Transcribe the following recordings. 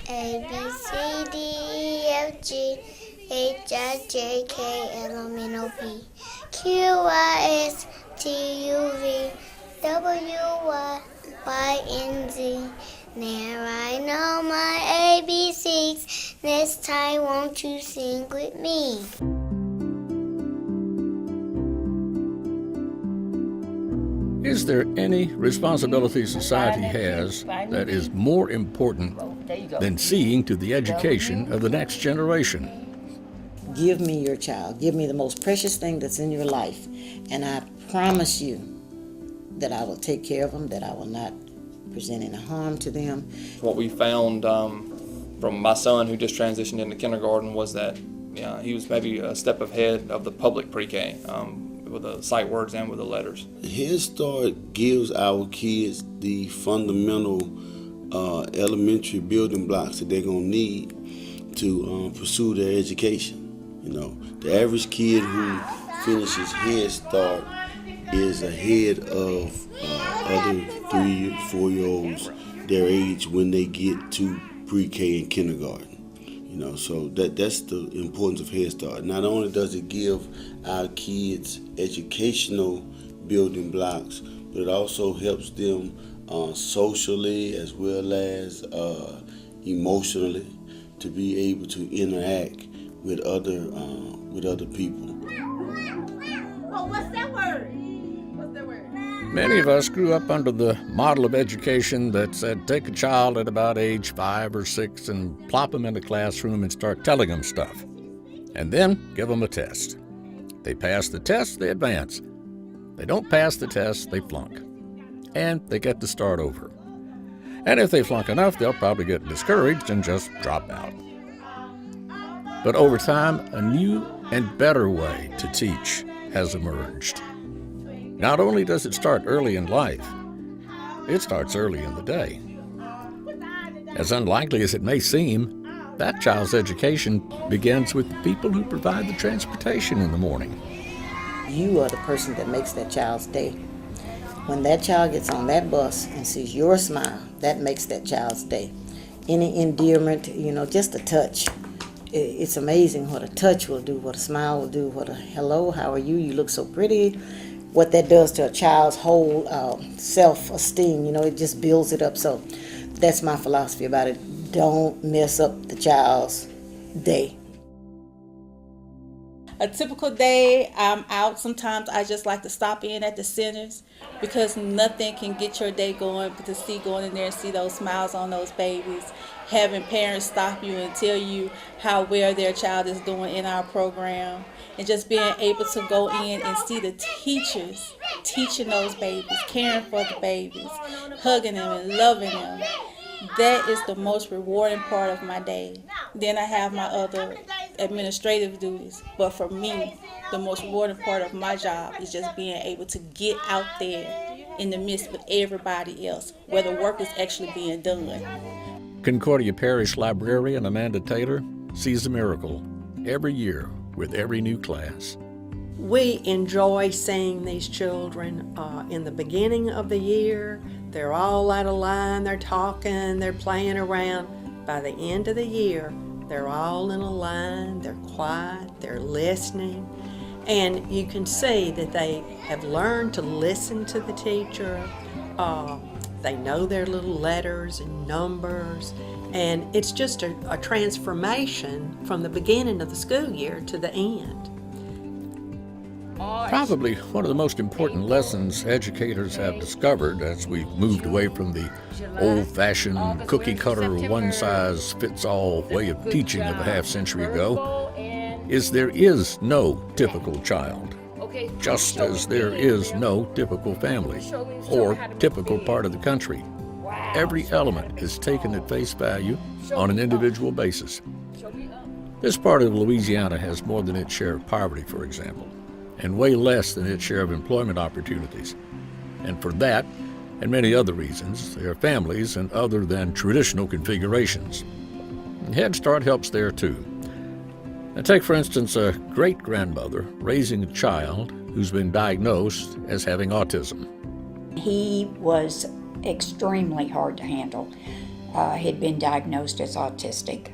A, B, C, D, E, F, G, H, I, J, K, L, M, N, O, P, Q, R, S, T, U, V, W, Y, and Z. Now I know my ABCs. Next time, won't you sing with me? Is there any responsibility society has that is more important than seeing to the education of the next generation? Give me your child. Give me the most precious thing that's in your life. And I promise you that I will take care of them, that I will not present any harm to them. What we found from my son who just transitioned into kindergarten was that he was maybe a step ahead of the public pre-K with the sight words and with the letters. Head Start gives our kids the fundamental elementary building blocks that they're going to need to pursue their education. You know, the average kid who finishes Head Start is ahead of other 3 or 4-year-olds their age when they get to pre-K and kindergarten. You know, so that's the importance of Head Start. Not only does it give our kids educational building blocks, but it also helps them socially as well as emotionally to be able to interact with other people. Oh, what's that word? What's that word? Many of us grew up under the model of education that said take a child at about age 5 or 6 and plop them in the classroom and start telling them stuff. And then give them a test. They pass the test, they advance. They don't pass the test, they flunk. And they get to start over. And if they flunk enough, they'll probably get discouraged and just drop out. But over time, a new and better way to teach has emerged. Not only does it start early in life, it starts early in the day. As unlikely as it may seem, that child's education begins with the people who provide the transportation in the morning. You are the person that makes that child's day. When that child gets on that bus and sees your smile, that makes that child's day. Any endearment, just a touch. It's amazing what a touch will do, what a smile will do, what a hello, how are you, you look so pretty. What that does to a child's whole self-esteem, it just builds it up. So that's my philosophy about it. Don't mess up the child's day. A typical day, I'm out. Sometimes I just like to stop in at the centers because nothing can get your day going but to see going in there and see those smiles on those babies. Having parents stop you and tell you how well their child is doing in our program. And just being able to go in and see the teachers teaching those babies, caring for the babies, hugging them and loving them. That is the most rewarding part of my day. Then I have my other administrative duties. But for me, the most rewarding part of my job is just being able to get out there in the midst of everybody else, where the work is actually being done. Concordia Parish librarian Amanda Taylor sees a miracle every year with every new class. We enjoy seeing these children in the beginning of the year. They're all out of line, they're talking, they're playing around. By the end of the year, they're all in a line, they're quiet, they're listening. And you can see that they have learned to listen to the teacher. They know their little letters and numbers. And it's just a transformation from the beginning of the school year to the end. Probably one of the most important lessons educators have discovered as we've moved away from the old-fashioned cookie-cutter, one-size-fits-all way of teaching of a half-century ago is there is no typical child, just as there is no typical family or typical part of the country. Every element is taken at face value on an individual basis. This part of Louisiana has more than its share of poverty, for example, and way less than its share of employment opportunities. And for that, and many other reasons, there are families and other than traditional configurations. Head Start helps there too. Now take, for instance, a great-grandmother raising a child who's been diagnosed as having autism. He was extremely hard to handle. had been diagnosed as autistic,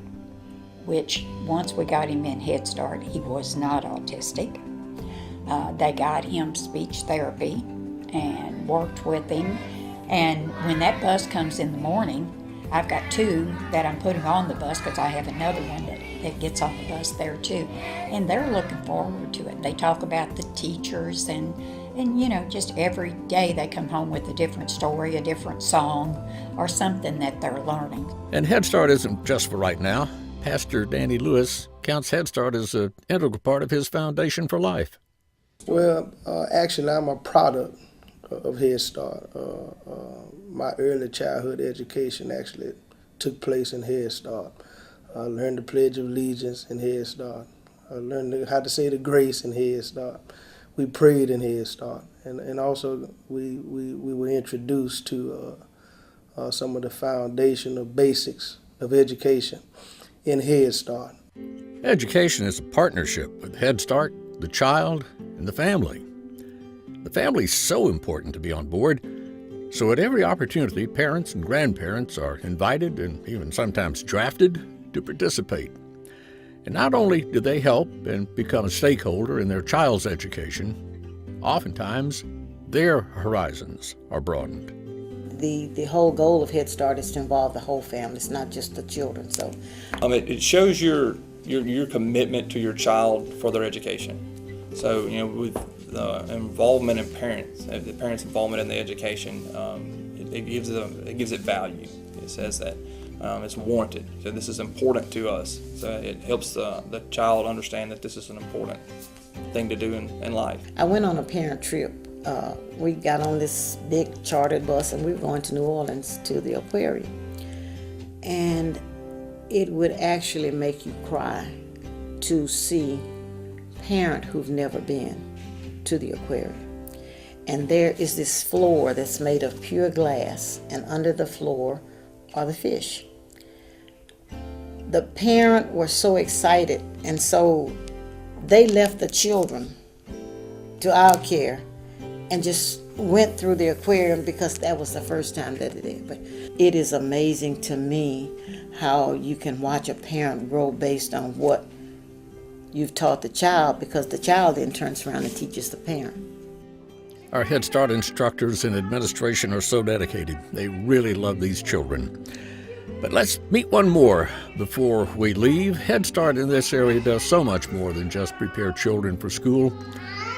which once we got him in Head Start, he was not autistic. They got him speech therapy and worked with him. And when that bus comes in the morning, I've got two that I'm putting on the bus because I have another one that gets on the bus there too. And they're looking forward to it. They talk about the teachers and just every day they come home with a different story, a different song, or something that they're learning. And Head Start isn't just for right now. Pastor Danny Lewis counts Head Start as an integral part of his foundation for life. Well, actually, I'm a product of Head Start. My early childhood education actually took place in Head Start. I learned the Pledge of Allegiance in Head Start. I learned how to say the grace in Head Start. We prayed in Head Start. And also we were introduced to some of the foundational basics of education in Head Start. Education is a partnership with Head Start, the child, and the family. The family's so important to be on board, so at every opportunity, parents and grandparents are invited and even sometimes drafted to participate. And not only do they help and become a stakeholder in their child's education, oftentimes their horizons are broadened. The whole goal of Head Start is to involve the whole family. It's not just the children. So, It shows your commitment to your child for their education. So, with the involvement in parents, the parents' involvement in the education, it gives it value. It says that it's warranted. So this is important to us. So it helps the child understand that this is an important thing to do in life. I went on a parent trip. We got on this big chartered bus and we were going to New Orleans to the aquarium. And it would actually make you cry to see parents who've never been to the aquarium. And there is this floor that's made of pure glass, and under the floor are the fish. The parents were so excited, and so they left the children to our care and just went through the aquarium because that was the first time that they did. But it is amazing to me how you can watch a parent grow based on what you've taught the child, because the child then turns around and teaches the parent. Our Head Start instructors and administration are so dedicated. They really love these children. But let's meet one more before we leave. Head Start in this area does so much more than just prepare children for school.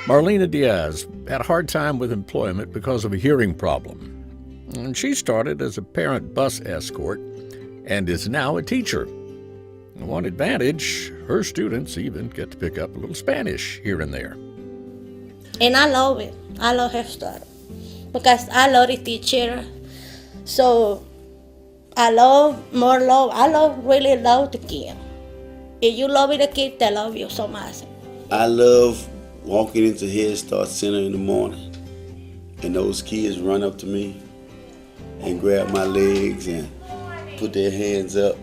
Marlena Diaz had a hard time with employment because of a hearing problem. And she started as a parent bus escort and is now a teacher. One advantage, her students even get to pick up a little Spanish here and there. And I love it. I love Head Start because I love the teacher. So I really love the kid. If you love the kid, they love you so much. I love walking into Head Start Center in the morning and those kids run up to me and grab my legs and put their hands up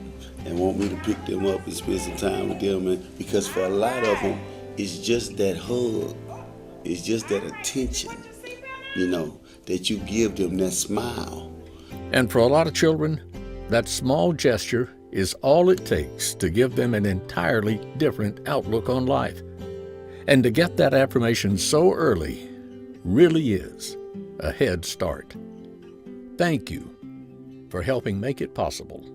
and want me to pick them up and spend some time with them. And because for a lot of them, it's just that hug. It's just that attention, that you give them, that smile. And for a lot of children, that small gesture is all it takes to give them an entirely different outlook on life. And to get that affirmation so early really is a head start. Thank you for helping make it possible.